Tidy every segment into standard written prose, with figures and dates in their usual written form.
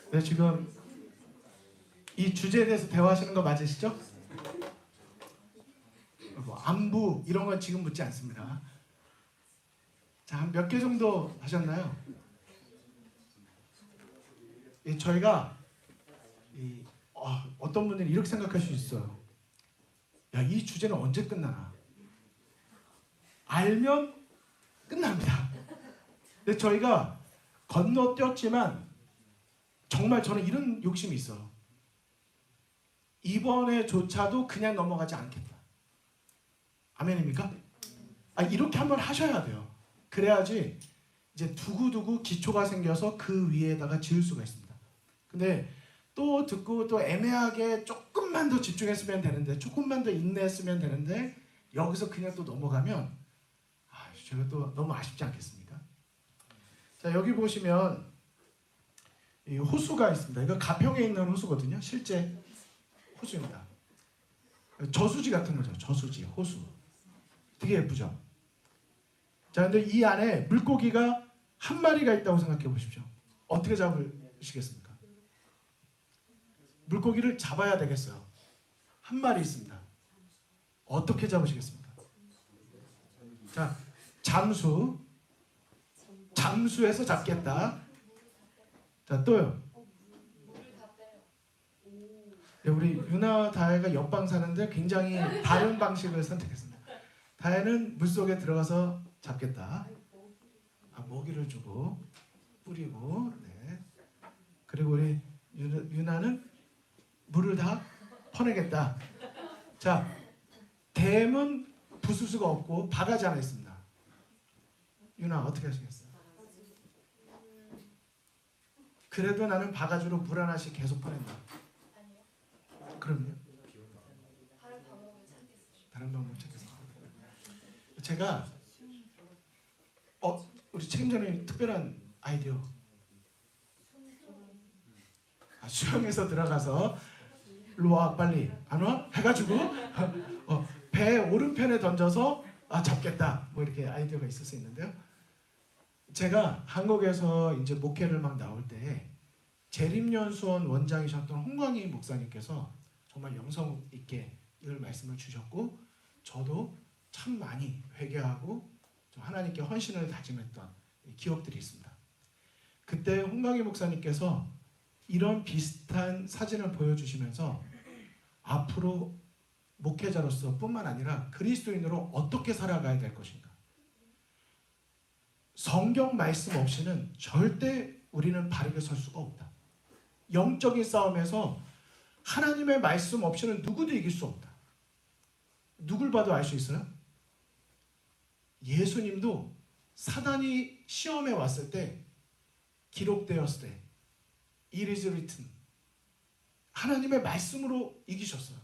네, 지금 이 주제에 대해서 대화하시는 거 맞으시죠? 뭐 안부 이런 건 지금 묻지 않습니다. 자, 한 몇 개 정도 하셨나요? 저희가 어떤 분들이 이렇게 생각할 수 있어요. 야, 이 주제는 언제 끝나나? 알면 끝납니다. 근데 저희가 건너뛰었지만 정말 저는 이런 욕심이 있어요. 이번에조차도 그냥 넘어가지 않겠다. 아멘입니까? 이렇게 한번 하셔야 돼요. 그래야지 이제 두고두고 기초가 생겨서 그 위에다가 지을 수가 있습니다. 근데 또 듣고 또 애매하게 조금만 더 집중했으면 되는데, 조금만 더 인내했으면 되는데, 여기서 그냥 또 넘어가면 제가 또 너무 아쉽지 않겠습니까? 자, 여기 보시면 이 호수가 있습니다. 이거 가평에 있는 호수거든요. 실제 호수입니다. 저수지 같은 거죠. 저수지, 호수. 되게 예쁘죠? 자, 근데 이 안에 물고기가 한 마리가 있다고 생각해 보십시오. 어떻게 잡으시겠습니까? 물고기를 잡아야 되겠어요. 한 마리 있습니다. 어떻게 잡으시겠습니까? 자, 잠수해서 잡겠다. 자, 또요. 네, 우리 유나 다혜가 옆방 사는데 굉장히 다른 방식을 선택했습니다. 다혜는 물속에 들어가서 잡겠다. 먹이를 주고 뿌리고, 네. 그리고 우리 유나는 물을 다 퍼내겠다. 자, 댐은 부수수가 없고 바가지 하나 있습니다. 유나 어떻게 하시겠어요? 그래도 나는 바가지로 물 하나씩 계속 퍼낸다. 그럼요. 다른 방법을 찾겠습니다. 제가 우리 책임자님 특별한 아이디어. 수영에서 들어가서 일로 와 빨리 안 와? 해가지고 배 오른편에 던져서 잡겠다. 뭐 이렇게 아이디어가 있을 수 있는데요. 제가 한국에서 이제 목회를 막 나올 때 재림연수원 원장이셨던 홍광희 목사님께서 정말 영성 있게 이걸 말씀을 주셨고, 저도 참 많이 회개하고 좀 하나님께 헌신을 다짐했던 기억들이 있습니다. 그때 홍광희 목사님께서 이런 비슷한 사진을 보여주시면서 앞으로 목회자로서 뿐만 아니라 그리스도인으로 어떻게 살아가야 될 것인가, 성경 말씀 없이는 절대 우리는 바르게 설 수가 없다. 영적인 싸움에서 하나님의 말씀 없이는 누구도 이길 수 없다. 누굴 봐도 알 수 있어요? 예수님도 사단이 시험에 왔을 때, 기록되었을 때 It is written, 하나님의 말씀으로 이기셨어요.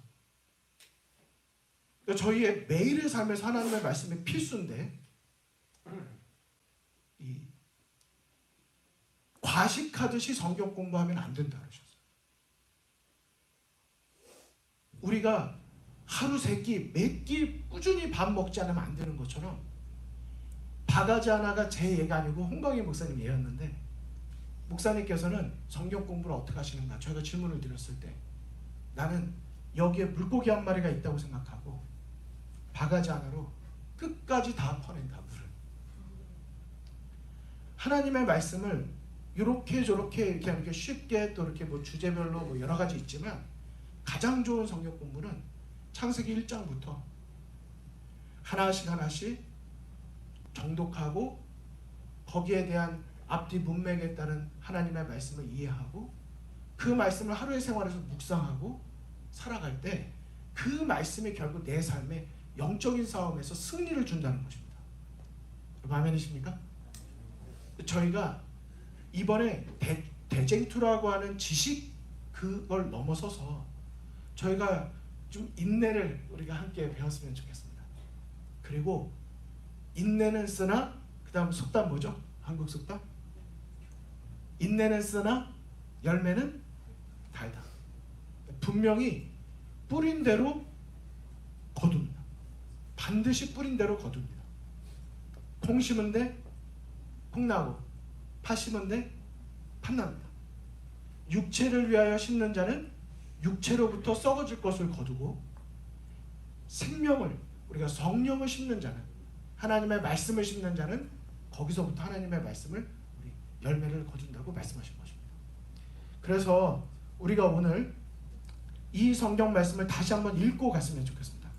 그러니까 저희의 매일의 삶에서 하나님의 말씀이 필수인데, 과식하듯이 성경 공부하면 안 된다 그러셨어요. 우리가 하루 세 끼, 몇 끼 꾸준히 밥 먹지 않으면 안 되는 것처럼, 바가지 하나가 제 예가 아니고 홍광희 목사님 예였는데, 목사님께서는 성경 공부를 어떻게 하시는가 저희가 질문을 드렸을 때, 나는 여기에 물고기 한 마리가 있다고 생각하고 바가지 하나로 끝까지 다 퍼낸다. 물을. 하나님의 말씀을 이렇게 저렇게 이렇게 쉽게, 또 이렇게 뭐 주제별로 뭐 여러 가지 있지만, 가장 좋은 성경 공부는 창세기 1장부터 하나씩 정독하고, 거기에 대한 앞뒤 문맥에 따른 하나님의 말씀을 이해하고, 그 말씀을 하루의 생활에서 묵상하고 살아갈 때 그 말씀이 결국 내 삶에 영적인 싸움에서 승리를 준다는 것입니다. 아멘이십니까? 저희가 이번에 대쟁투라고 하는 지식, 그걸 넘어서서 저희가 좀 인내를 우리가 함께 배웠으면 좋겠습니다. 그리고 인내는 쓰나, 그 다음 속담 뭐죠? 한국 속담? 인내는 쓰나 열매는 달다. 분명히 뿌린 대로 거둡니다. 반드시 뿌린 대로 거둡니다. 콩 심은 데 콩 나고, 파 심은 데 팥 납니다. 육체를 위하여 심는 자는 육체로부터 썩어질 것을 거두고 생명을, 우리가 성령을 심는 자는, 하나님의 말씀을 심는 자는 거기서부터 하나님의 말씀을, 우리 열매를 거둔다고 말씀하신 것입니다. 그래서 우리가 오늘 이 성경 말씀을 다시 한번 읽고 갔으면 좋겠습니다.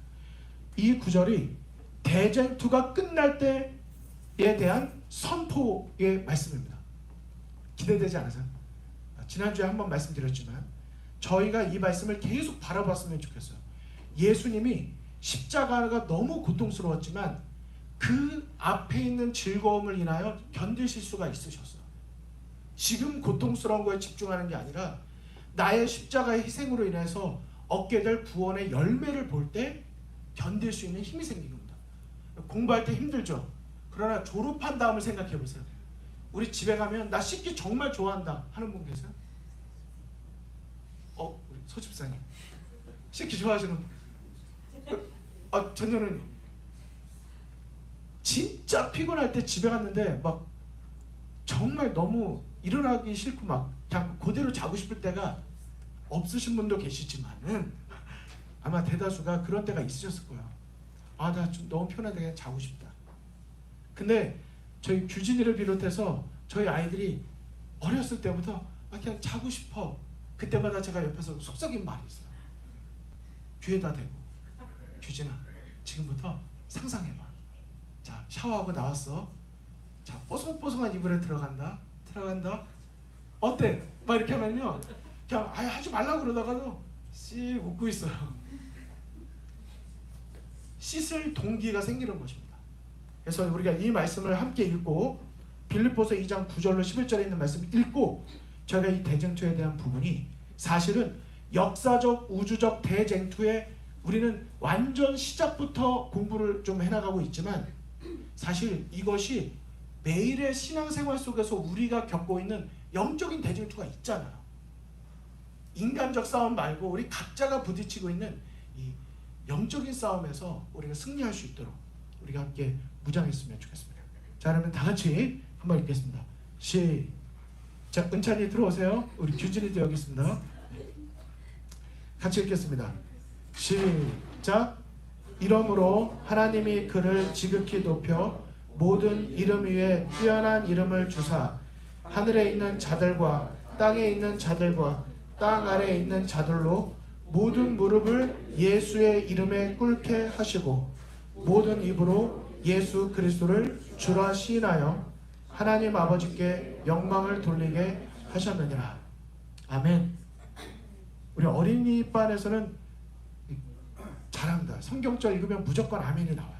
이 구절이 대쟁투가 끝날 때에 대한 선포의 말씀입니다. 기대되지 않으세요? 지난주에 한번 말씀드렸지만 저희가 이 말씀을 계속 바라봤으면 좋겠어요. 예수님이 십자가가 너무 고통스러웠지만 그 앞에 있는 즐거움을 인하여 견디실 수가 있으셨어요. 지금 고통스러운 거에 집중하는 게 아니라 나의 십자가의 희생으로 인해서 얻게 될 구원의 열매를 볼 때 견딜 수 있는 힘이 생긴 겁니다. 공부할 때 힘들죠. 그러나 졸업한 다음을 생각해 보세요. 우리 집에 가면 나 씻기 정말 좋아한다 하는 분 계세요? 우리 소집사님 씻기 좋아하시는 분? 전혀는 진짜 피곤할 때 집에 갔는데 막 정말 너무 일어나기 싫고 막 그냥 그대로 자고 싶을 때가 없으신 분도 계시지만은 아마 대다수가 그런 때가 있으셨을 거예요. 나 좀 너무 피곤한데 그냥 자고 싶다. 근데 저희 규진이를 비롯해서 저희 아이들이 어렸을 때부터 그냥 자고 싶어. 그때마다 제가 옆에서 속삭인 말이 있어요. 귀에다 대고, 규진아 지금부터 상상해봐. 자, 샤워하고 나왔어. 자, 뽀송뽀송한 이불에 들어간다. 어때? 막 이렇게 하면요 그냥 하지 말라고 그러다가도 씩 웃고 있어요. 씻을 동기가 생기는 것입니다. 그래서 우리가 이 말씀을 함께 읽고 빌립보서 2장 9절로 11절에 있는 말씀을 읽고 저희가 이 대쟁투에 대한 부분이 사실은 역사적 우주적 대쟁투에 우리는 완전 시작부터 공부를 좀 해나가고 있지만 사실 이것이 매일의 신앙생활 속에서 우리가 겪고 있는 영적인 대쟁투가 있잖아요. 인간적 싸움 말고 우리 각자가 부딪히고 있는 이 영적인 싸움에서 우리가 승리할 수 있도록 우리가 함께 무장했으면 좋겠습니다. 자, 그러면 다 같이 한번 읽겠습니다. 시작. 은찬이 들어오세요. 우리 규진이도 여기 있습니다. 같이 읽겠습니다. 시작. 이러므로 하나님이 그를 지극히 높여 모든 이름 위에 뛰어난 이름을 주사 하늘에 있는 자들과 땅에 있는 자들과 땅 아래에 있는 자들로 모든 무릎을 예수의 이름에 꿇게 하시고 모든 입으로 예수 그리스도를 주라 시인하여 하나님 아버지께 영광을 돌리게 하셨느니라. 아멘. 우리 어린이반에서는 잘합니다. 성경절 읽으면 무조건 아멘이 나와요.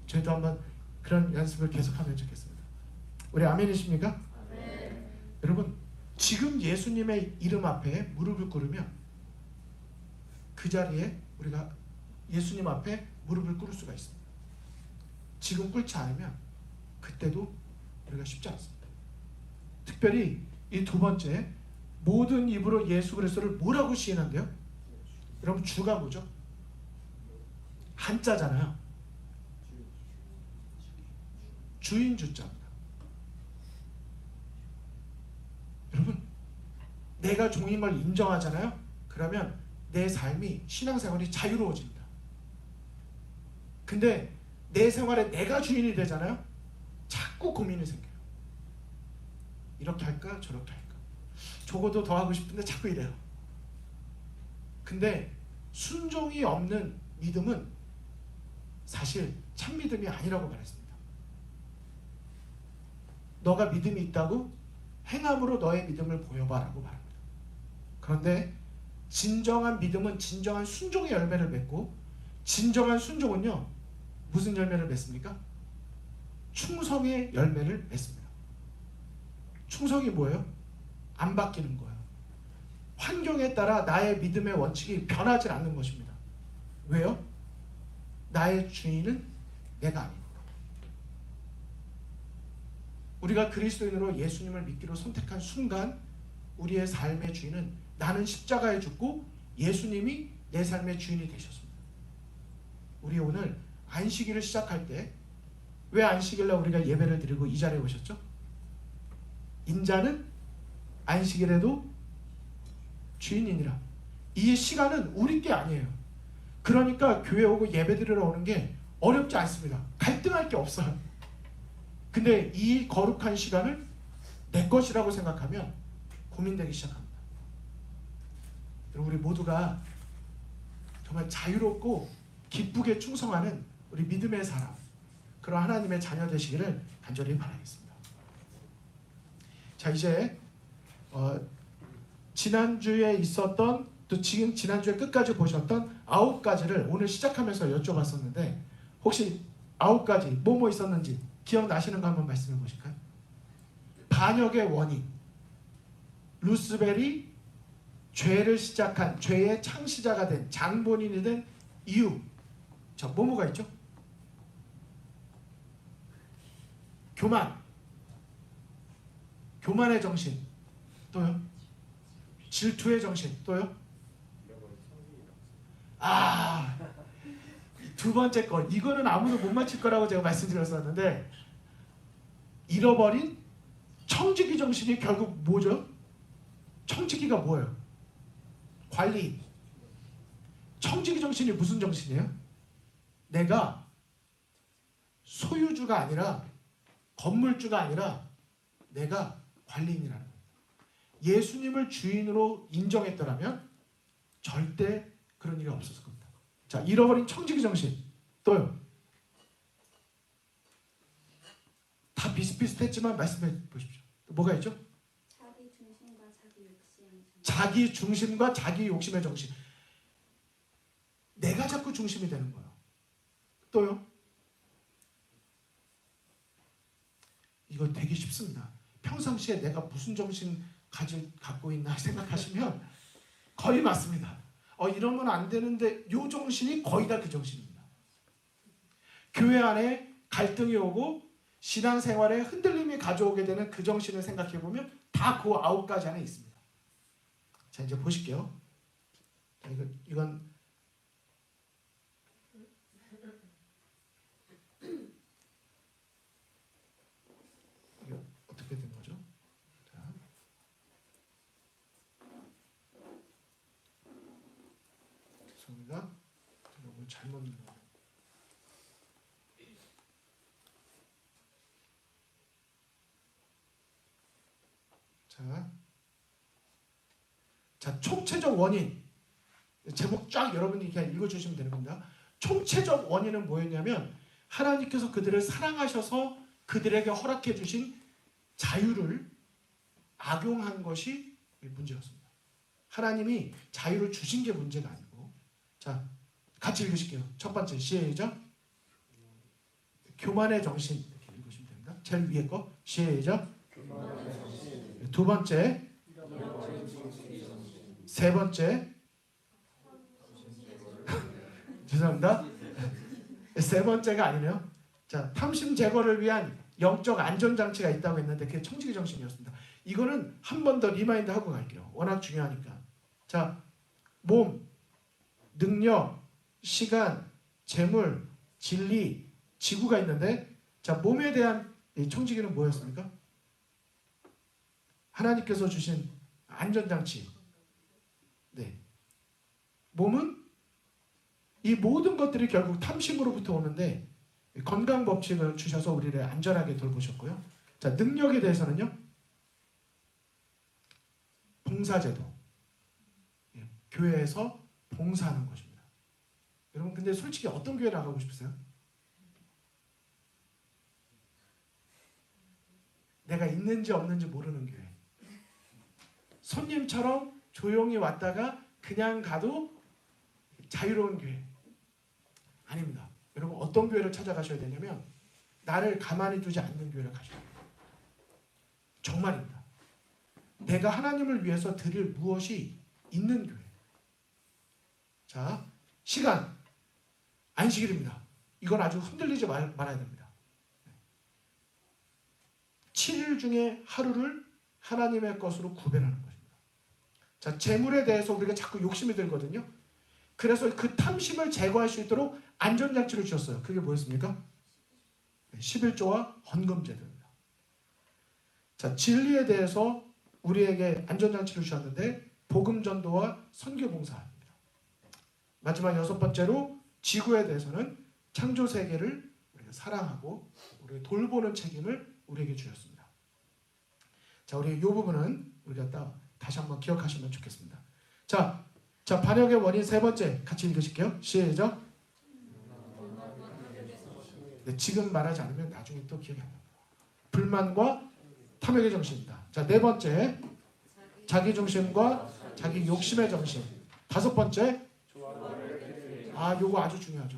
저희도 한번 그런 연습을 계속하면 좋겠습니다. 우리 아멘이십니까? 아멘. 여러분 지금 예수님의 이름 앞에 무릎을 꿇으면 그 자리에 우리가 예수님 앞에 무릎을 꿇을 수가 있습니다. 지금 꿇지 않으면 그때도 우리가 쉽지 않습니다. 특별히 이 두 번째 모든 입으로 예수 그리스도를 뭐라고 시인한대요? 여러분 주가 뭐죠? 한자잖아요. 주인 주자입니다. 여러분 내가 종인 걸 인정하잖아요. 그러면 내 삶이 신앙생활이 자유로워집니다. 근데 내 생활에 내가 주인이 되잖아요. 자꾸 고민이 생겨요. 이렇게 할까 저렇게 할까. 저거도 더 하고 싶은데 자꾸 이래요. 근데 순종이 없는 믿음은 사실 참 믿음이 아니라고 말했습니다. 너가 믿음이 있다고 행함으로 너의 믿음을 보여봐라고 말합니다. 그런데 진정한 믿음은 진정한 순종의 열매를 맺고 진정한 순종은요 무슨 열매를 맺습니까? 충성의 열매를 맺습니다. 충성이 뭐예요? 안 바뀌는 거예요. 환경에 따라 나의 믿음의 원칙이 변하지 않는 것입니다. 왜요? 나의 주인은 내가 아닙니다. 우리가 그리스도인으로 예수님을 믿기로 선택한 순간 우리의 삶의 주인은 나는 십자가에 죽고 예수님이 내 삶의 주인이 되셨습니다. 우리 오늘 안식일을 시작할 때 왜 안식일날 우리가 예배를 드리고 이 자리에 오셨죠? 인자는 안식일에도 주인이니라. 이 시간은 우리 게 아니에요. 그러니까 교회 오고 예배드리러 오는 게 어렵지 않습니다. 갈등할 게 없어요. 근데 이 거룩한 시간을 내 것이라고 생각하면 고민되기 시작합니다. 우리 모두가 정말 자유롭고 기쁘게 충성하는 우리 믿음의 사람, 그런 하나님의 자녀 되시기를 간절히 바라겠습니다. 자, 이제 지난주에 있었던, 또 지금 지난주에 끝까지 보셨던 9가지를 오늘 시작하면서 여쭤봤었는데, 혹시 9가지 뭐뭐 있었는지 기억나시는 거 한번 말씀해 보실까요? 반역의 원인, 루스벨이 죄를 시작한, 죄의 창시자가 된, 장본인이 된 이유. 자, 뭐뭐가 있죠? 교만, 교만의 정신. 또요? 질투의 정신. 또요? 두 번째 거, 이거는 아무도 못 맞힐 거라고 제가 말씀드렸었는데, 잃어버린 청지기 정신이 결국 뭐죠? 청지기가 뭐예요? 관리. 청지기 정신이 무슨 정신이에요? 내가 소유주가 아니라, 건물주가 아니라 내가 관리인이라는 겁니다. 예수님을 주인으로 인정했더라면 절대 그런 일이 없었을 겁니다. 자, 잃어버린 청지기 정신. 또요? 다 비슷비슷했지만 말씀해 보십시오. 또 뭐가 있죠? 자기 중심과 자기 욕심의 정신. 내가 자꾸 중심이 되는 거예요. 또요? 이거 되게 쉽습니다. 평상시에 내가 무슨 정신 갖고 있나 생각하시면 거의 맞습니다. 이러면 안 되는데, 요 정신이 거의 다 그 정신입니다. 교회 안에 갈등이 오고 신앙생활에 흔들림이 가져오게 되는 그 정신을 생각해 보면 다 그 9가지 안에 있습니다. 자, 이제 보실게요. 자, 이건 이거 어떻게 된 거죠? 자, 죄송합니다. 제가 잘못 눌렀네요. 자, 총체적 원인. 제목 쫙 여러분이 그냥 읽어주시면 되는 겁니다. 총체적 원인은 뭐였냐면, 하나님께서 그들을 사랑하셔서 그들에게 허락해 주신 자유를 악용한 것이 문제였습니다. 하나님이 자유를 주신 게 문제가 아니고. 자, 같이 읽으실게요. 첫 번째, 시작. 교만의 정신. 이렇게 읽으시면 됩니다. 제일 위에 거. 시작. 두 번째, 세 번째, 죄송합니다. 세 번째가 아니네요. 자, 탐심 제거를 위한 영적 안전장치가 있다고 했는데 그게 청지기 정신이었습니다. 이거는 한 번 더 리마인드 하고 갈게요. 워낙 중요하니까. 자, 몸, 능력, 시간, 재물, 진리, 지구가 있는데, 자, 몸에 대한 청지기는 뭐였습니까? 하나님께서 주신 안전장치. 네. 몸은 이 모든 것들이 결국 탐심으로부터 오는데, 건강 법칙을 주셔서 우리를 안전하게 돌보셨고요. 자, 능력에 대해서는요, 봉사제도. 교회에서 봉사하는 것입니다. 여러분, 근데 솔직히 어떤 교회 나가고 싶으세요? 내가 있는지 없는지 모르는 교회. 손님처럼 조용히 왔다가 그냥 가도 자유로운 교회. 아닙니다. 여러분, 어떤 교회를 찾아가셔야 되냐면, 나를 가만히 두지 않는 교회를 가셔야 돼요. 정말입니다. 내가 하나님을 위해서 드릴 무엇이 있는 교회. 자, 시간. 안식일입니다. 이건 아주 흔들리지 말아야 됩니다. 7일 중에 하루를 하나님의 것으로 구별하는 것입니다. 자, 재물에 대해서 우리가 자꾸 욕심이 들거든요. 그래서 그 탐심을 제거할 수 있도록 안전장치를 주셨어요. 그게 뭐였습니까? 11조와 헌금제도입니다. 자, 진리에 대해서 우리에게 안전장치를 주셨는데, 복음 전도와 선교 봉사입니다. 마지막 여섯 번째로 지구에 대해서는 창조 세계를 우리가 사랑하고 우리 돌보는 책임을 우리에게 주셨습니다. 자, 우리 이 부분은 우리가 다시 한번 기억하시면 좋겠습니다. 자, 반역의 원인 세 번째 같이 읽으실게요. 시작. 네, 지금 말하지 않으면 나중에 또 기억이 안 납니다. 불만과 탐욕의 정신입니다. 자, 네 번째 자기 중심과 자기 욕심의 정신. 다섯 번째 요거 아주 중요하죠.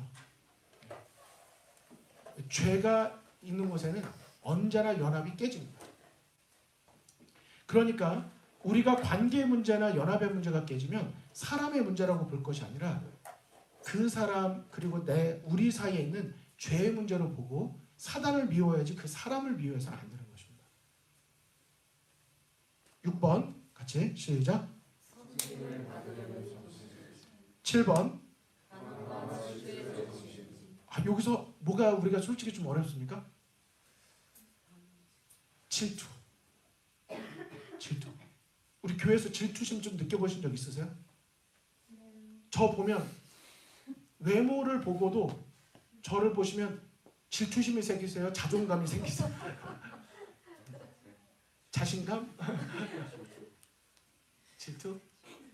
죄가 있는 곳에는 언제나 연합이 깨집니다. 그러니까 우리가 관계의 문제나 연합의 문제가 깨지면 사람의 문제라고 볼 것이 아니라 그 사람 그리고 우리 사이에 있는 죄의 문제로 보고 사단을 미워야지 그 사람을 미워해서는 안 되는 것입니다. 6번 같이 시작. 7번 여기서 뭐가 우리가 솔직히 좀 어렵습니까? 질투. 우리 교회에서 질투심 좀 느껴보신 적 있으세요? 저 보면 외모를 보고도 저를 보시면 질투심이 생기세요? 자존감이 생기세요? 자신감? 질투?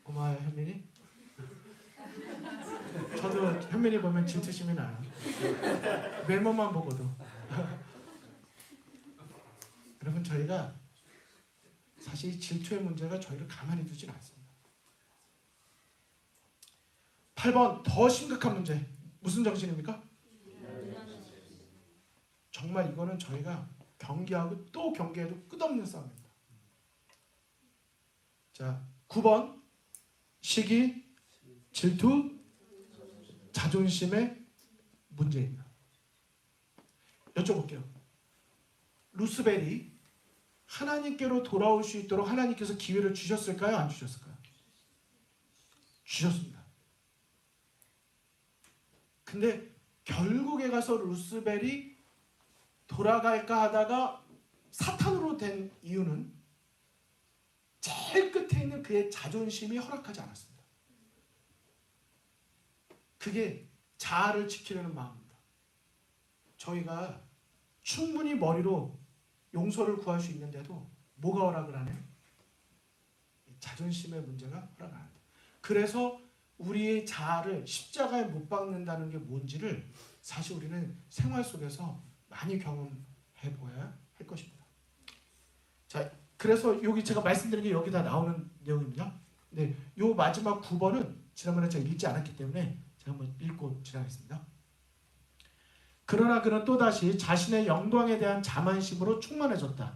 고마워요 현민이. 저도 현민이 보면 질투심이 나요. 외모만 보고도. 여러분 저희가 사실 질투의 문제가 저희를 가만히 두진 않습니다. 8번 더 심각한 문제. 무슨 정신입니까? 정말 이거는 저희가 경계하고 또 경계해도 끝없는 싸움입니다. 자, 9번 시기, 질투, 자존심의 문제입니다. 여쭤볼게요. 루스벨이 하나님께로 돌아올 수 있도록 하나님께서 기회를 주셨을까요? 안 주셨을까요? 주셨습니다. 근데 결국에 가서 루스벨이 돌아갈까 하다가 사탄으로 된 이유는 제일 끝에 있는 그의 자존심이 허락하지 않았습니다. 그게 자아를 지키려는 마음입니다. 저희가 충분히 머리로 용서를 구할 수 있는데도 뭐가 허락을 안 해요? 자존심의 문제가 허락을 안 해요. 그래서 우리의 자아를 십자가에 못 박는다는 게 뭔지를 사실 우리는 생활 속에서 많이 경험해 보아야 할 것입니다. 자, 그래서 여기 제가 말씀드린 게 여기 다 나오는 내용입니다. 네, 요 마지막 9번은 지난번에 제가 읽지 않았기 때문에 제가 한번 읽고 지나가겠습니다. 그러나 그는 또다시 자신의 영광에 대한 자만심으로 충만해졌다.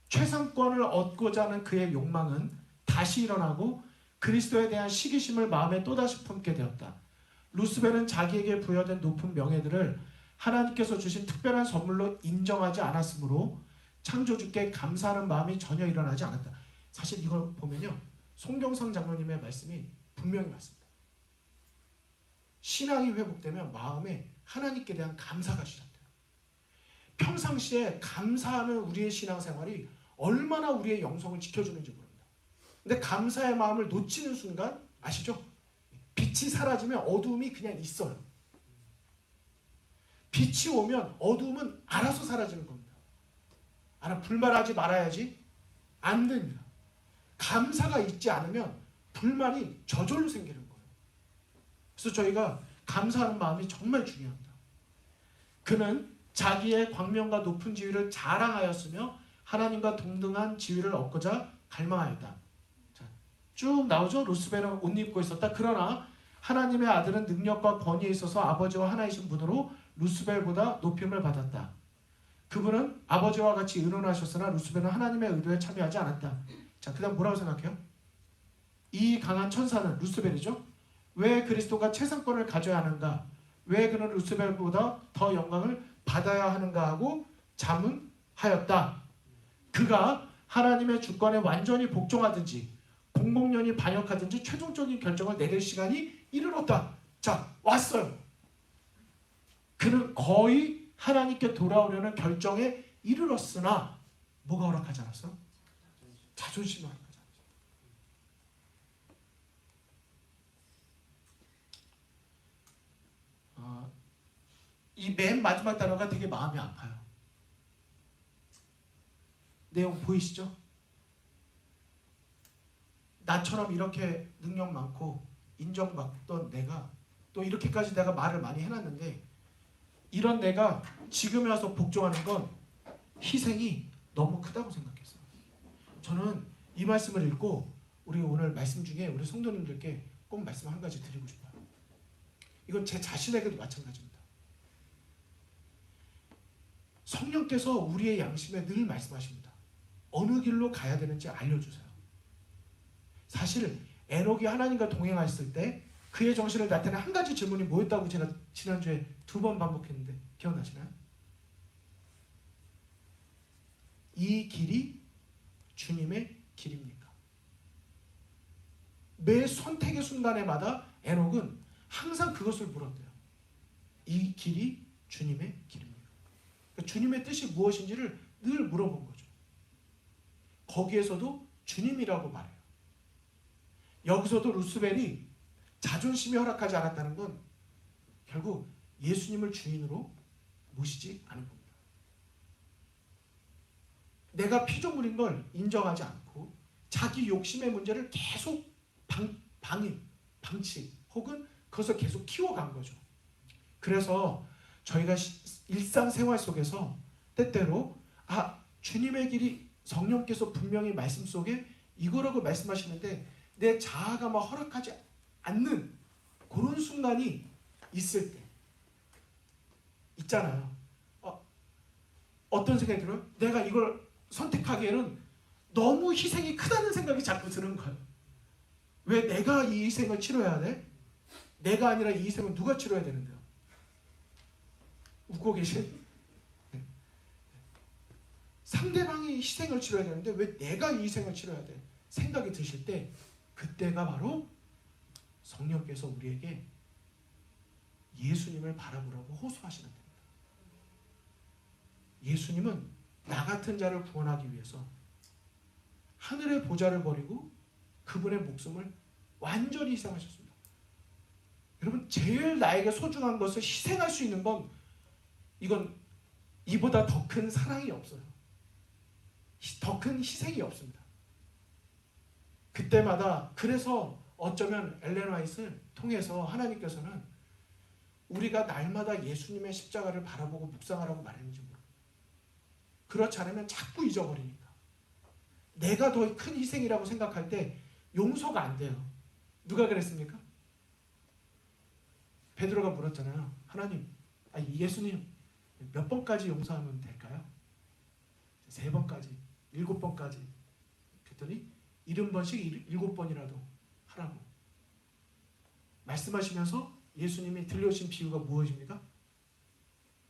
최상권을 얻고자 하는 그의 욕망은 다시 일어나고 그리스도에 대한 시기심을 마음에 또다시 품게 되었다. 루스벨은 자기에게 부여된 높은 명예들을 하나님께서 주신 특별한 선물로 인정하지 않았으므로 창조주께 감사하는 마음이 전혀 일어나지 않았다. 사실 이걸 보면요, 송경상 장로님의 말씀이 분명히 맞습니다. 신앙이 회복되면 마음에 하나님께 대한 감사가 시작돼요. 평상시에 감사하는 우리의 신앙생활이 얼마나 우리의 영성을 지켜주는지 모릅니다. 근데 감사의 마음을 놓치는 순간 아시죠? 빛이 사라지면 어두움이 그냥 있어요. 빛이 오면 어두움은 알아서 사라지는 겁니다. 불만하지 말아야지? 안 됩니다. 감사가 있지 않으면 불만이 저절로 생기는 거예요. 그래서 저희가 감사하는 마음이 정말 중요합니다. 그는 자기의 광명과 높은 지위를 자랑하였으며 하나님과 동등한 지위를 얻고자 갈망하였다. 자, 쭉 나오죠. 루스벨은 옷 입고 있었다. 그러나 하나님의 아들은 능력과 권위에 있어서 아버지와 하나이신 분으로 루스벨보다 높임을 받았다. 그분은 아버지와 같이 의논하셨으나 루스벨은 하나님의 의도에 참여하지 않았다. 자, 그 다음 뭐라고 생각해요? 이 강한 천사는 루스벨이죠. 왜 그리스도가 최상권을 가져야 하는가? 왜 그는 루스벨보다 더 영광을 받아야 하는가 하고 자문하였다. 그가 하나님의 주권에 완전히 복종하든지 공복년이 반역하든지 최종적인 결정을 내릴 시간이 이르렀다. 자, 왔어요. 그는 거의 하나님께 돌아오려는 결정에 이르렀으나 뭐가 허락하지 않았어? 자존심이 허락하지 않았어. 이 맨 마지막 단어가 되게 마음이 아파요. 내용 보이시죠? 나처럼 이렇게 능력 많고 인정받던 내가 또 이렇게까지 내가 말을 많이 해놨는데 이런 내가 지금에 와서 복종하는 건 희생이 너무 크다고 생각했어요. 저는 이 말씀을 읽고 우리 오늘 말씀 중에 우리 성도님들께 꼭 말씀 한 가지 드리고 싶어요. 이건 제 자신에게도 마찬가지입니다. 성령께서 우리의 양심에 늘 말씀하십니다. 어느 길로 가야 되는지 알려주세요. 사실 에녹이 하나님과 동행했을 때 그의 정신을 나타내는 한 가지 질문이 뭐였다고 제가 지난주에 2번 반복했는데 기억나시나요? 이 길이 주님의 길입니까? 매 선택의 순간에마다 에녹은 항상 그것을 물었대요. 이 길이 주님의 길입니까? 그러니까 주님의 뜻이 무엇인지를 늘 물어본 거죠. 거기에서도 주님이라고 말해요. 여기서도 루스벨이 자존심이 허락하지 않았다는 건 결국 예수님을 주인으로 모시지 않은 겁니다. 내가 피조물인 걸 인정하지 않고 자기 욕심의 문제를 계속 방치 혹은 그것을 계속 키워간 거죠. 그래서 저희가 일상생활 속에서 때때로 주님의 길이 성령께서 분명히 말씀 속에 이거라고 말씀하시는데 내 자아가 막 허락하지 않는 그런 순간이 있을 때 있잖아요. 어떤 생각이 들어요? 내가 이걸 선택하기에는 너무 희생이 크다는 생각이 자꾸 드는 거예요. 왜 내가 이 희생을 치러야 돼? 내가 아니라 이 희생은 누가 치러야 되는데요? 웃고 계신? 상대방이 희생을 치러야 되는데 왜 내가 이 희생을 치러야 돼? 생각이 드실 때 그때가 바로 성령께서 우리에게 예수님을 바라보라고 호소하시는 겁니다. 예수님은 나 같은 자를 구원하기 위해서 하늘의 보좌를 버리고 그분의 목숨을 완전히 희생하셨습니다. 여러분 제일 나에게 소중한 것을 희생할 수 있는 건 이건 이보다 더 큰 사랑이 없어요. 더 큰 희생이 없습니다. 그때마다 그래서 어쩌면 엘렌 화이트를 통해서 하나님께서는 우리가 날마다 예수님의 십자가를 바라보고 묵상하라고 말했는지 모릅니다. 그렇지 않으면 자꾸 잊어버리니까. 내가 더 큰 희생이라고 생각할 때 용서가 안 돼요. 누가 그랬습니까? 베드로가 물었잖아요. 하나님, 예수님 몇 번까지 용서하면 될까요? 3번까지, 7번까지. 그랬더니 70번씩 7번이라도 하라고 말씀하시면서 예수님이 들려오신 비유가 무엇입니까?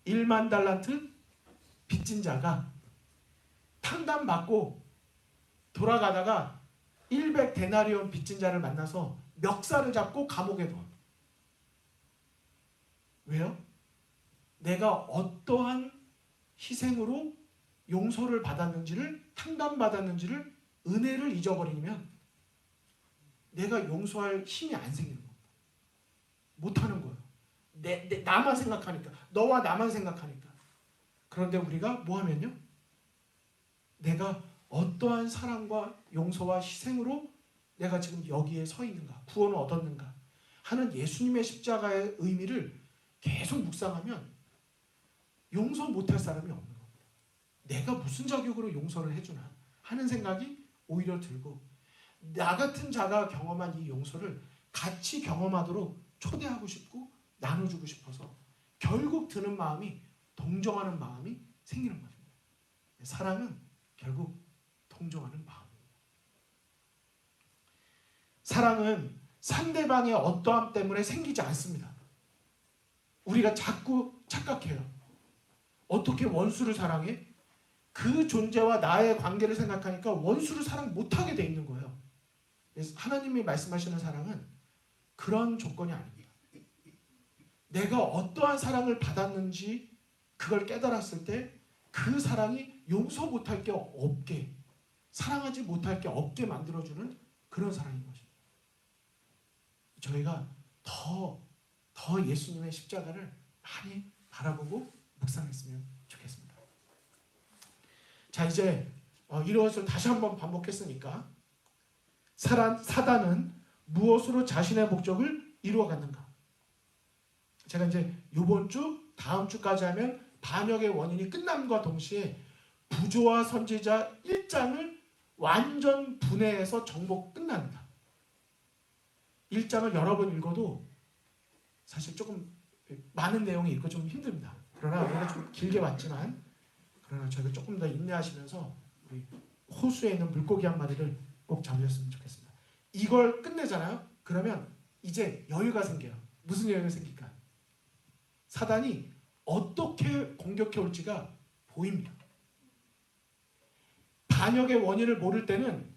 1만 달란트 빚진 자가 탕감받고 돌아가다가 100데나리온 빚진 자를 만나서 멱살을 잡고 감옥에 넣어. 왜요? 내가 어떠한 희생으로 용서를 받았는지를 탕감받았는지를 은혜를 잊어버리면 내가 용서할 힘이 안 생기는 겁니다. 못하는 거예요. 나만 생각하니까. 너와 나만 생각하니까. 그런데 우리가 뭐 하면요? 내가 어떠한 사랑과 용서와 희생으로 내가 지금 여기에 서 있는가, 구원을 얻었는가 하는 예수님의 십자가의 의미를 계속 묵상하면 용서 못할 사람이 없는 겁니다. 내가 무슨 자격으로 용서를 해주나 하는 생각이 오히려 들고 나 같은 자가 경험한 이 용서를 같이 경험하도록 초대하고 싶고 나눠주고 싶어서 결국 드는 마음이 동정하는 마음이 생기는 것입니다. 사랑은 결국 동정하는 마음입니다. 사랑은 상대방의 어떠함 때문에 생기지 않습니다. 우리가 자꾸 착각해요. 어떻게 원수를 사랑해? 그 존재와 나의 관계를 생각하니까 원수를 사랑 못하게 돼 있는 거예요. 하나님이 말씀하시는 사랑은 그런 조건이 아닙니다. 내가 어떠한 사랑을 받았는지 그걸 깨달았을 때 그 사랑이 용서 못할 게 없게, 사랑하지 못할 게 없게 만들어주는 그런 사랑인 것입니다. 저희가 더 예수님의 십자가를 많이 바라보고 묵상했으면 좋겠습니다. 자, 이제 이것을 다시 한번 반복했으니까 사단은 무엇으로 자신의 목적을 이루어갔는가? 제가 이제 이번 주, 다음 주까지 하면 반역의 원인이 끝남과 동시에 부조와 선지자 1장을 완전 분해해서 정복 끝납니다. 1장을 여러 번 읽어도 사실 조금 많은 내용이 읽고 좀 힘듭니다. 그러나 우리가 좀 길게 왔지만 그러나 저희가 조금 더 인내하시면서 우리 호수에 있는 물고기 한 마리를 꼭 잡으셨으면 좋겠습니다. 이걸 끝내잖아요. 그러면 이제 여유가 생겨요. 무슨 여유가 생길까? 사단이 어떻게 공격해 올지가 보입니다. 반역의 원인을 모를 때는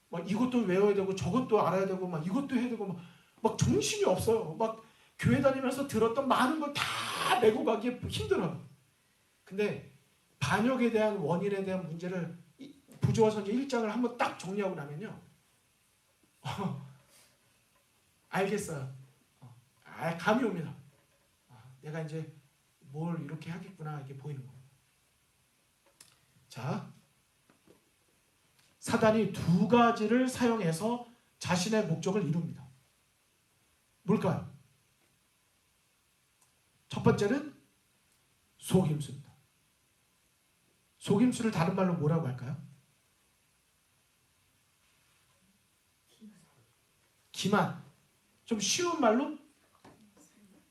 막 이것도 외워야 되고 저것도 알아야 되고 막 이것도 해야 되고 막 정신이 없어요. 막 교회 다니면서 들었던 많은 걸 다 메고 가기에 힘들어요. 근데 반역에 대한 원인에 대한 문제를 부조와 선지 1장을 한번 딱 정리하고 나면요. 알겠어요. 감이 옵니다. 내가 이제 뭘 이렇게 하겠구나 이게 보이는 거예요. 자, 사단이 두 가지를 사용해서 자신의 목적을 이룹니다. 뭘까요? 첫 번째는 속임수입니다. 속임수를 다른 말로 뭐라고 할까요? 기만. 좀 쉬운 말로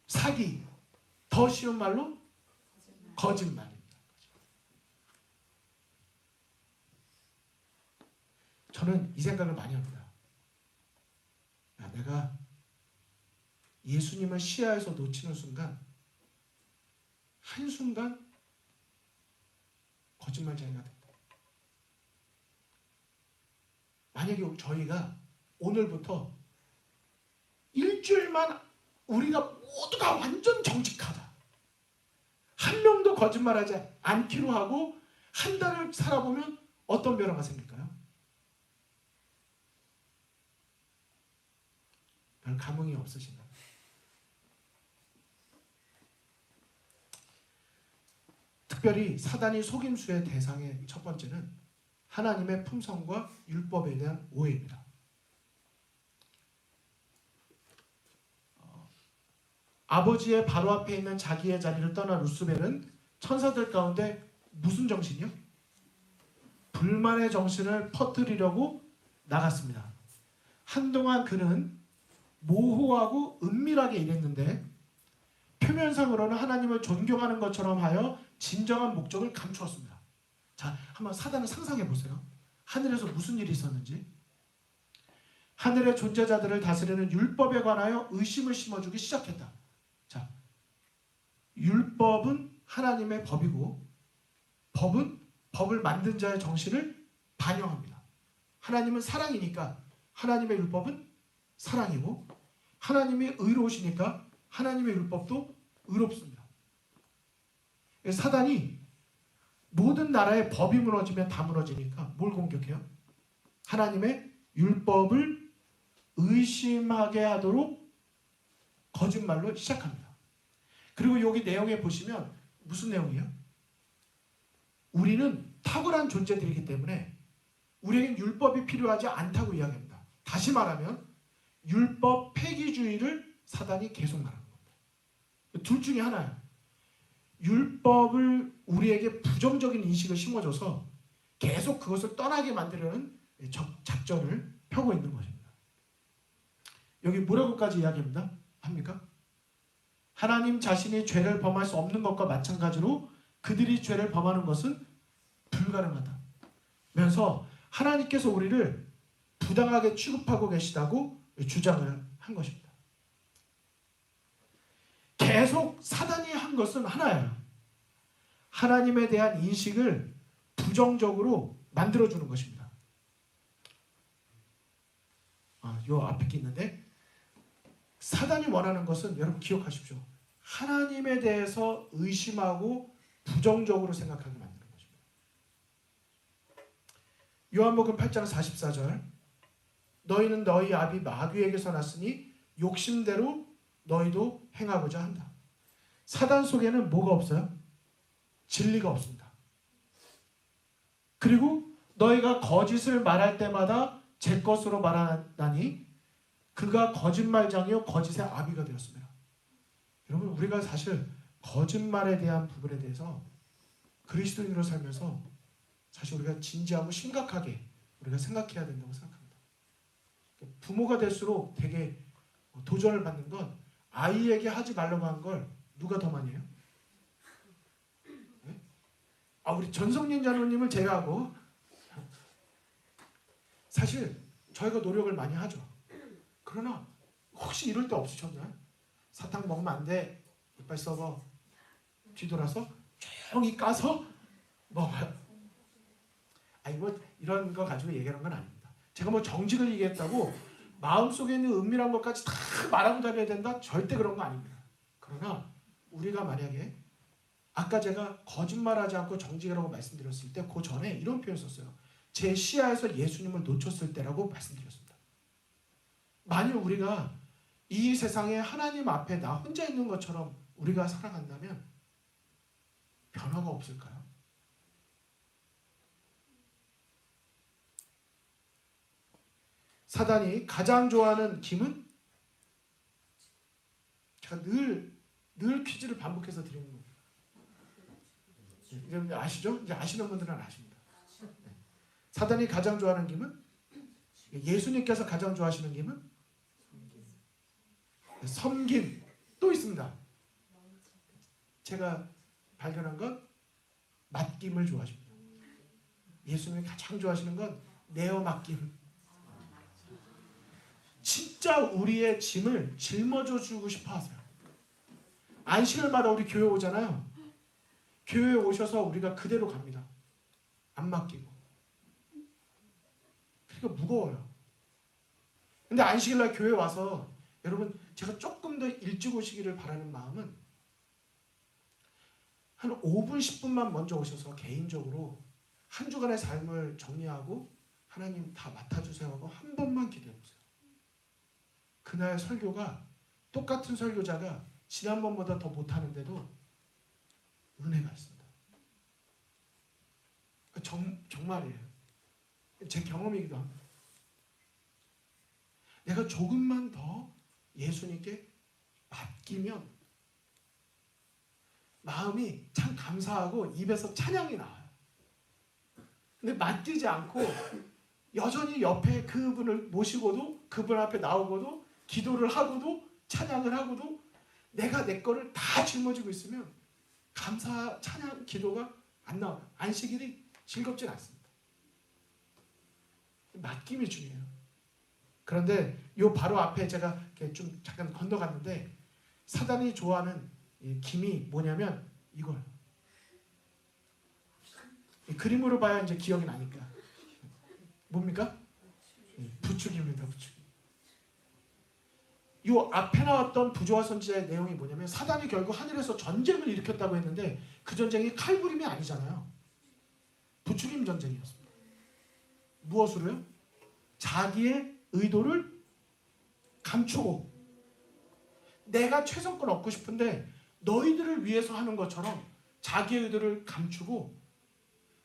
사기. 더 쉬운 말로 거짓말입니다. 저는 이 생각을 많이 합니다. 내가 예수님을 시야에서 놓치는 순간 한순간 거짓말쟁이가 된다. 만약에 저희가 오늘부터 일주일만 우리가 모두가 완전 정직하다. 한 명도 거짓말하지 않기로 하고 한 달을 살아보면 어떤 변화가 생길까요? 별 감흥이 없으신가요? 특별히 사단이 속임수의 대상의 첫 번째는 하나님의 품성과 율법에 대한 오해입니다. 아버지의 바로 앞에 있는 자기의 자리를 떠난 루스벨은 천사들 가운데 무슨 정신이요? 불만의 정신을 퍼뜨리려고 나갔습니다. 한동안 그는 모호하고 은밀하게 일했는데 표면상으로는 하나님을 존경하는 것처럼 하여 진정한 목적을 감추었습니다. 자, 한번 사단을 상상해 보세요. 하늘에서 무슨 일이 있었는지. 하늘의 존재자들을 다스리는 율법에 관하여 의심을 심어주기 시작했다. 자, 율법은 하나님의 법이고 법은 법을 만든 자의 정신을 반영합니다. 하나님은 사랑이니까 하나님의 율법은 사랑이고 하나님이 의로우시니까 하나님의 율법도 의롭습니다. 사단이 모든 나라의 법이 무너지면 다 무너지니까 뭘 공격해요? 하나님의 율법을 의심하게 하도록 거짓말로 시작합니다. 그리고 여기 내용에 보시면 무슨 내용이에요? 우리는 탁월한 존재들이기 때문에 우리에겐 율법이 필요하지 않다고 이야기합니다. 다시 말하면 율법 폐기주의를 사단이 계속 말하는 겁니다. 둘 중에 하나예요. 율법을 우리에게 부정적인 인식을 심어줘서 계속 그것을 떠나게 만들려는 작전을 펴고 있는 것입니다. 여기 뭐라고까지 이야기합니다? 합니까? 하나님 자신이 죄를 범할 수 없는 것과 마찬가지로 그들이 죄를 범하는 것은 불가능하다. 면서 하나님께서 우리를 부당하게 취급하고 계시다고 주장을 한 것입니다. 계속 사단이 한 것은 하나예요. 하나님에 대한 인식을 부정적으로 만들어주는 것입니다. 요 앞에 게 있는데 사단이 원하는 것은 여러분 기억하십시오. 하나님에 대해서 의심하고 부정적으로 생각하게 만드는 것입니다. 요한복음 8장 44절 너희는 너희 아비 마귀에게서 났으니 욕심대로 너희도 행하고자 한다. 사단 속에는 뭐가 없어요? 진리가 없습니다. 그리고 너희가 거짓을 말할 때마다 제 것으로 말하나니 그가 거짓말장이요 거짓의 아비가 되었습니다. 여러분, 우리가 사실 거짓말에 대한 부분에 대해서 그리스도인으로 살면서 사실 우리가 진지하고 심각하게 우리가 생각해야 된다고 생각합니다. 부모가 될수록 되게 도전을 받는 건 아이에게 하지 말라고 한 걸 누가 더 많이 해요? 네? 우리 전성민 장로님을 제외하고 사실 저희가 노력을 많이 하죠. 그러나 혹시 이럴 때 없으셨나요? 사탕 먹으면 안 돼. 이빨 썩어. 뒤돌아서 조용히 까서 먹어요. 뭐 이런 거 가지고 얘기하는 건 아닙니다. 제가 뭐 정직을 얘기했다고 마음속에 있는 은밀한 것까지 다 말하고 다녀야 된다? 절대 그런 거 아닙니다. 그러나 우리가 만약에 아까 제가 거짓말하지 않고 정직이라고 말씀드렸을 때 그 전에 이런 표현 썼어요. 제 시야에서 예수님을 놓쳤을 때라고 말씀드렸습니다. 만일 우리가 이 세상에 하나님 앞에 나 혼자 있는 것처럼 우리가 살아간다면 변화가 없을까요? 사단이 가장 좋아하는 김은 제가 늘 퀴즈를 반복해서 드리는 겁니다. 이제 아시죠? 이제 아시는 분들은 아십니다. 사단이 가장 좋아하는 김은 예수님께서 가장 좋아하시는 김은 섬김. 또 있습니다. 제가 발견한 건 맡김을 좋아하십니다. 예수님이 가장 좋아하시는 건 내어 맡김. 진짜 우리의 짐을 짊어져 주고 싶어 하세요. 안식일마다 우리 교회 오잖아요. 교회에 오셔서 우리가 그대로 갑니다. 안 맡기고. 그러니까 무거워요. 근데 안식일날 교회 와서 여러분, 제가 조금 더 일찍 오시기를 바라는 마음은 한 5분 10분만 먼저 오셔서 개인적으로 한 주간의 삶을 정리하고 하나님 다 맡아주세요 하고 한 번만 기도해보세요. 그날 설교가 똑같은 설교자가 지난번보다 더 못하는데도 은혜가 있습니다. 정말이에요. 제 경험이기도 합니다. 내가 조금만 더 예수님께 맡기면 마음이 참 감사하고 입에서 찬양이 나와요. 근데 맡기지 않고 여전히 옆에 그분을 모시고도 그분 앞에 나오고도 기도를 하고도 찬양을 하고도 내가 내 거를 다 짊어지고 있으면 감사, 찬양, 기도가 안 나와요. 안식일이 즐겁진 않습니다. 맡김이 중요해요. 그런데 요 바로 앞에 제가 좀 잠깐 건너갔는데 사단이 좋아하는 이 김이 뭐냐면 이거예요. 그림으로 봐야 이제 기억이 나니까. 뭡니까? 부추기입니다. 부추기. 이 앞에 나왔던 부조와 선지자의 내용이 뭐냐면 사단이 결국 하늘에서 전쟁을 일으켰다고 했는데 그 전쟁이 칼부림이 아니잖아요. 부추김 전쟁이었습니다. 무엇으로요? 자기의 의도를 감추고 내가 최선권 얻고 싶은데 너희들을 위해서 하는 것처럼 자기의 의도를 감추고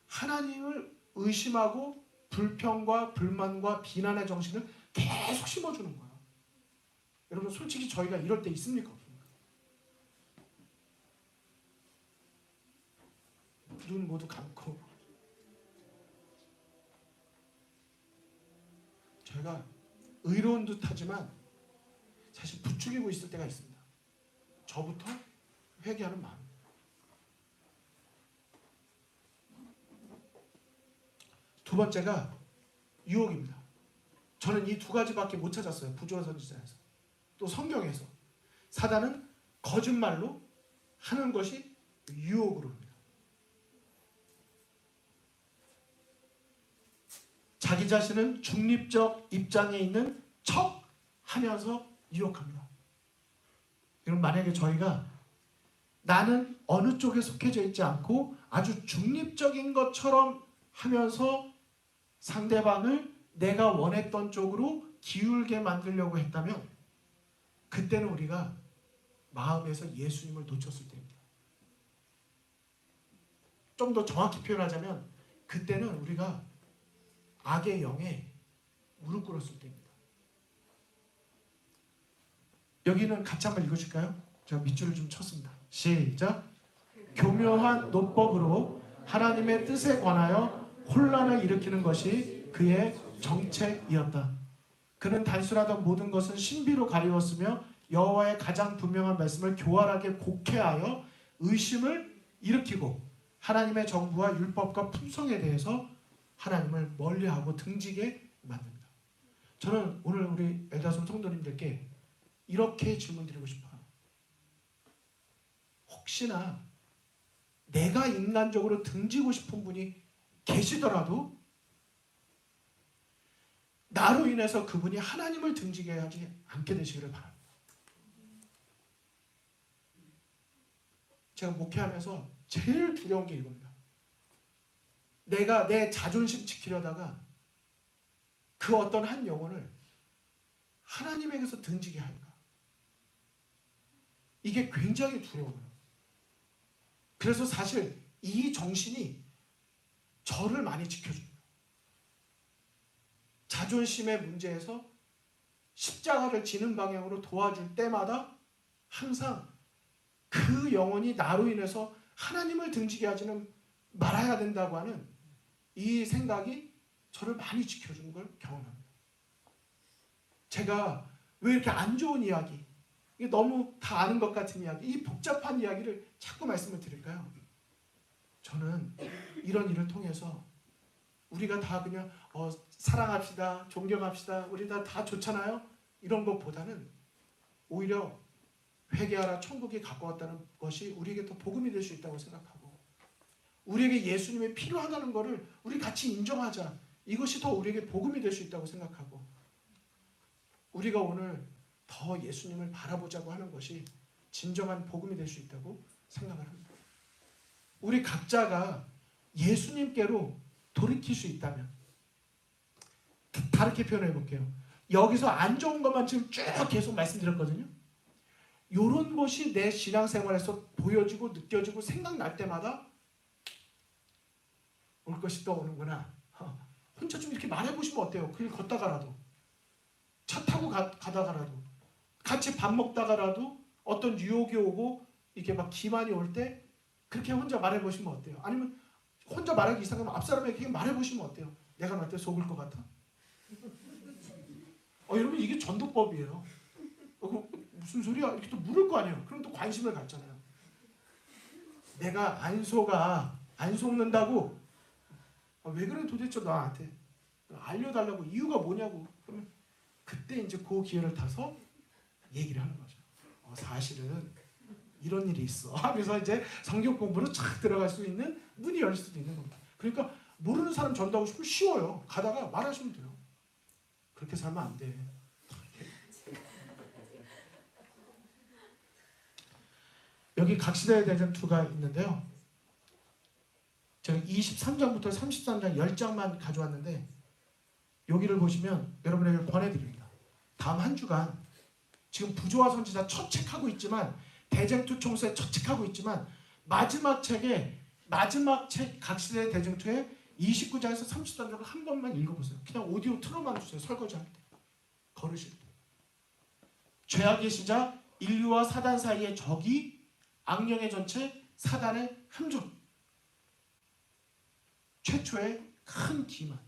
하나님을 의심하고 불평과 불만과 비난의 정신을 계속 심어주는 거예요. 여러분, 솔직히 저희가 이럴 때 있습니까? 없습니까? 눈 모두 감고 저희가 의로운 듯 하지만 사실 부추기고 있을 때가 있습니다. 저부터 회개하는 마음. 두 번째가 유혹입니다. 저는 이 두 가지밖에 못 찾았어요. 부조와 선지자에서. 또 성경에서. 사단은 거짓말로 하는 것이 유혹으로 합니다. 자기 자신은 중립적 입장에 있는 척 하면서 유혹합니다. 여러분, 만약에 저희가 나는 어느 쪽에 속해져 있지 않고 아주 중립적인 것처럼 하면서 상대방을 내가 원했던 쪽으로 기울게 만들려고 했다면 그때는 우리가 마음에서 예수님을 놓쳤을 때입니다. 좀 더 정확히 표현하자면 그때는 우리가 악의 영에 무릎 꿇었을 때입니다. 여기는 같이 한번 읽어줄까요? 제가 밑줄을 좀 쳤습니다. 시작. 교묘한 노법으로 하나님의 뜻에 관하여 혼란을 일으키는 것이 그의 정책이었다. 그는 단순하던 모든 것은 신비로 가리웠으며 여호와의 가장 분명한 말씀을 교활하게 곡해하여 의심을 일으키고 하나님의 정부와 율법과 품성에 대해서 하나님을 멀리하고 등지게 만듭니다. 저는 오늘 우리 엘다솜 성도님들께 이렇게 질문드리고 싶어요. 혹시나 내가 인간적으로 등지고 싶은 분이 계시더라도 나로 인해서 그분이 하나님을 등지게 하지 않게 되시기를 바랍니다. 제가 목회하면서 제일 두려운 게 이겁니다. 내가 내 자존심 지키려다가 그 어떤 한 영혼을 하나님에게서 등지게 할까? 이게 굉장히 두려워요. 그래서 사실 이 정신이 저를 많이 지켜줍니다. 자존심의 문제에서 십자가를 지는 방향으로 도와줄 때마다 항상 그 영혼이 나로 인해서 하나님을 등지게 하지는 말아야 된다고 하는 이 생각이 저를 많이 지켜주는 걸 경험합니다. 제가 왜 이렇게 안 좋은 이야기, 이게 너무 다 아는 것 같은 이야기, 이 복잡한 이야기를 자꾸 말씀을 드릴까요? 저는 이런 일을 통해서 우리가 다 그냥 사랑합시다, 존경합시다, 우리 다 좋잖아요? 이런 것보다는 오히려 회개하라, 천국이 가까웠다는 것이 우리에게 더 복음이 될 수 있다고 생각하고 우리에게 예수님이 필요하다는 것을 우리 같이 인정하자. 이것이 더 우리에게 복음이 될 수 있다고 생각하고 우리가 오늘 더 예수님을 바라보자고 하는 것이 진정한 복음이 될 수 있다고 생각을 합니다. 우리 각자가 예수님께로 돌이킬 수 있다면 다르게 표현해 볼게요. 여기서 안 좋은 것만 지금 쭉 계속 말씀드렸거든요. 이런 것이 내 신앙생활에서 보여지고 느껴지고 생각날 때마다 올 것이 떠오는구나. 혼자 좀 이렇게 말해보시면 어때요? 길 걷다가라도 차 타고 가다가라도 같이 밥 먹다가라도 어떤 유혹이 오고 이렇게 막 기만이 올 때 그렇게 혼자 말해보시면 어때요? 아니면 혼자 말하기 이상하면 앞사람에게 말해보시면 어때요? 내가 너한테 속을 것 같아? 여러분 이게 전도법이에요. 무슨 소리야? 이렇게 또 물을 거 아니에요. 그럼 또 관심을 갖잖아요. 내가 안 속는다고 왜 그래 도대체 나한테 알려달라고 이유가 뭐냐고. 그러면 그때 이제 그 기회를 타서 얘기를 하는 거죠. 사실은 이런 일이 있어 하면서 이제 성경 공부로 착 들어갈 수 있는 문이 열릴 수도 있는 겁니다. 그러니까 모르는 사람 전도하고 싶으면 쉬워요. 가다가 말하시면 돼요. 그렇게 살면 안 돼. 여기 각시대의 대전 2가 있는데요. 제가 23장부터 33장 10장만 가져왔는데 여기를 보시면 여러분에게 권해드립니다. 다음 한 주간 지금 부조화 선지자 첫 책하고 있지만 대쟁투 총수에 첫 책하고 있지만 마지막 책 각시대의 대쟁투의 29장에서 33장을 한 번만 읽어보세요. 그냥 오디오 틀어만 주세요. 설거지할 때, 걸으실 때. 죄악의 시작, 인류와 사단 사이의 적이 악령의 전체, 사단의 함정. 최초의 큰 기만.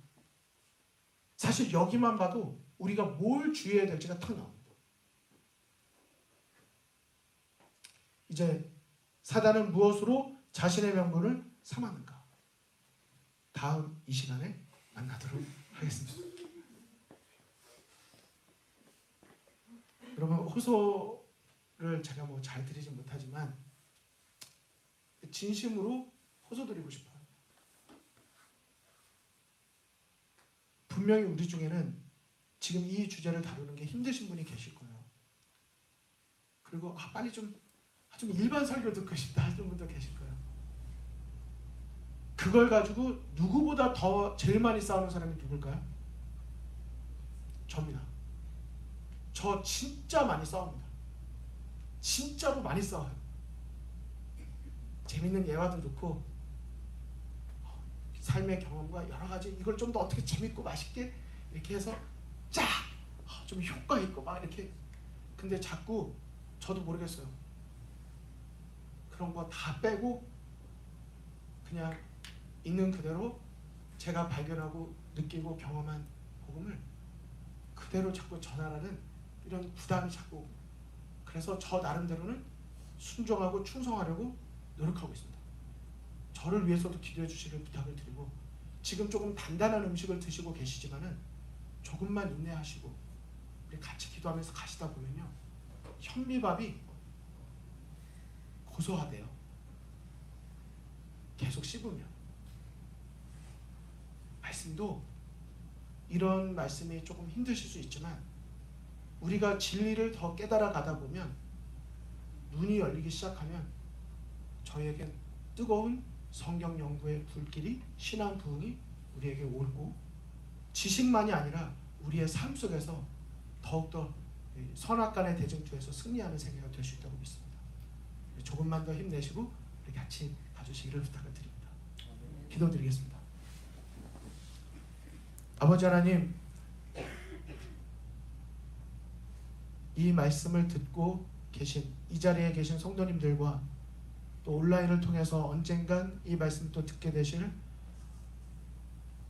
사실 여기만 봐도 우리가 뭘 주의해야 될지가 탁 나옵니다. 이제 사단은 무엇으로 자신의 명분을 삼았는가? 다음 이 시간에 만나도록 하겠습니다. 여러분 호소를 제가 뭐 잘 드리지 못하지만 진심으로 호소드리고 싶어요. 분명히 우리 중에는 지금 이 주제를 다루는 게 힘드신 분이 계실 거예요. 그리고 빨리 좀 일반 설교 듣고 싶다 하시는 분도 계실 거예요. 그걸 가지고 누구보다 더 제일 많이 싸우는 사람이 누굴까요? 저입니다. 저 진짜 많이 싸웁니다. 진짜로 많이 싸워요. 재밌는 예화도 좋고 삶의 경험과 여러 가지 이걸 좀 더 어떻게 재밌고 맛있게 이렇게 해서 좀 효과 있고 막 이렇게. 근데 자꾸 저도 모르겠어요. 그런 거 다 빼고 그냥 있는 그대로 제가 발견하고 느끼고 경험한 복음을 그대로 자꾸 전하라는 이런 부담이 자꾸. 그래서 저 나름대로는 순종하고 충성하려고 노력하고 있습니다. 저를 위해서도 기도해 주시길 부탁을 드리고, 지금 조금 단단한 음식을 드시고 계시지만은 조금만 인내하시고 우리 같이 기도하면서 가시다 보면요, 현미밥이 고소하대요. 계속 씹으면. 말씀도 이런 말씀이 조금 힘드실 수 있지만 우리가 진리를 더 깨달아 가다 보면, 눈이 열리기 시작하면 저희에겐 뜨거운 성경 연구의 불길이, 신앙 부흥이 우리에게 오고, 지식만이 아니라 우리의 삶 속에서 더욱더 선악간의 대쟁투에서 승리하는 생애가 될 수 있다고 믿습니다. 조금만 더 힘내시고 우리 같이 가주시기를 부탁을 드립니다. 기도드리겠습니다. 아버지 하나님, 이 말씀을 듣고 계신 이 자리에 계신 성도님들과 또 온라인을 통해서 언젠간 이 말씀 또 듣게 되실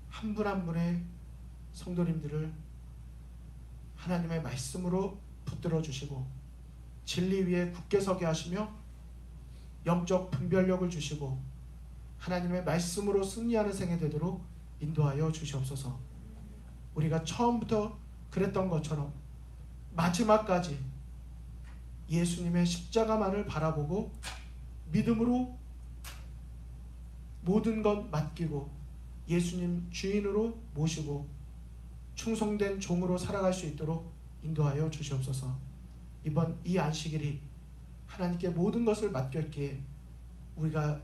한 분 한 분의 성도님들을 하나님의 말씀으로 붙들어 주시고 진리 위에 굳게 서게 하시며 영적 분별력을 주시고 하나님의 말씀으로 승리하는 생애 되도록 인도하여 주시옵소서. 우리가 처음부터 그랬던 것처럼 마지막까지 예수님의 십자가만을 바라보고 믿음으로 모든 것 맡기고 예수님 주인으로 모시고 충성된 종으로 살아갈 수 있도록 인도하여 주시옵소서. 이번 이 안식일이 하나님께 모든 것을 맡겼기에 우리가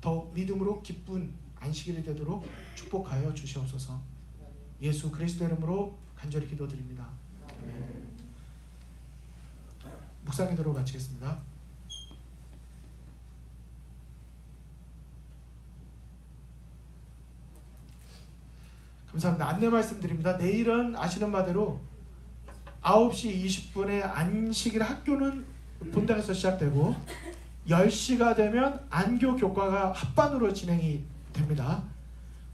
더 믿음으로 기쁜 안식일이 되도록 축복하여 주시옵소서. 예수 그리스도 이름으로 간절히 기도드립니다. 묵상기도로 마치겠습니다. 감사합니다. 안내 말씀드립니다. 내일은 아시는 바대로 9시 20분에 안식일 학교는 본당에서 시작되고 10시가 되면 안교 교과가 합반으로 진행이 됩니다.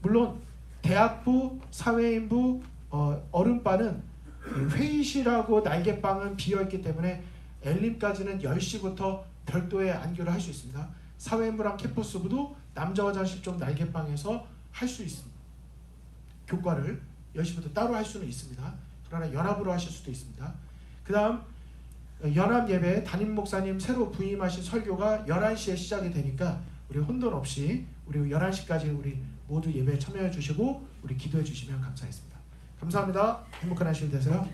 물론 대학부, 사회인부, 어른반은 회의실하고 날개방은 비어있기 때문에 엘림까지는 10시부터 별도의 안교를 할 수 있습니다. 사회인부랑 캠퍼스부도 남자 화장실 쪽 날개방에서 할 수 있습니다. 교과를 10시부터 따로 할 수는 있습니다. 그러나 연합으로 하실 수도 있습니다. 그 다음 연합 예배 담임 목사님 새로 부임하신 설교가 11시에 시작이 되니까 우리 혼돈 없이 우리 11시까지 우리 모두 예배에 참여해 주시고 우리 기도해 주시면 감사하겠습니다. 감사합니다. 행복한 안식일 되세요.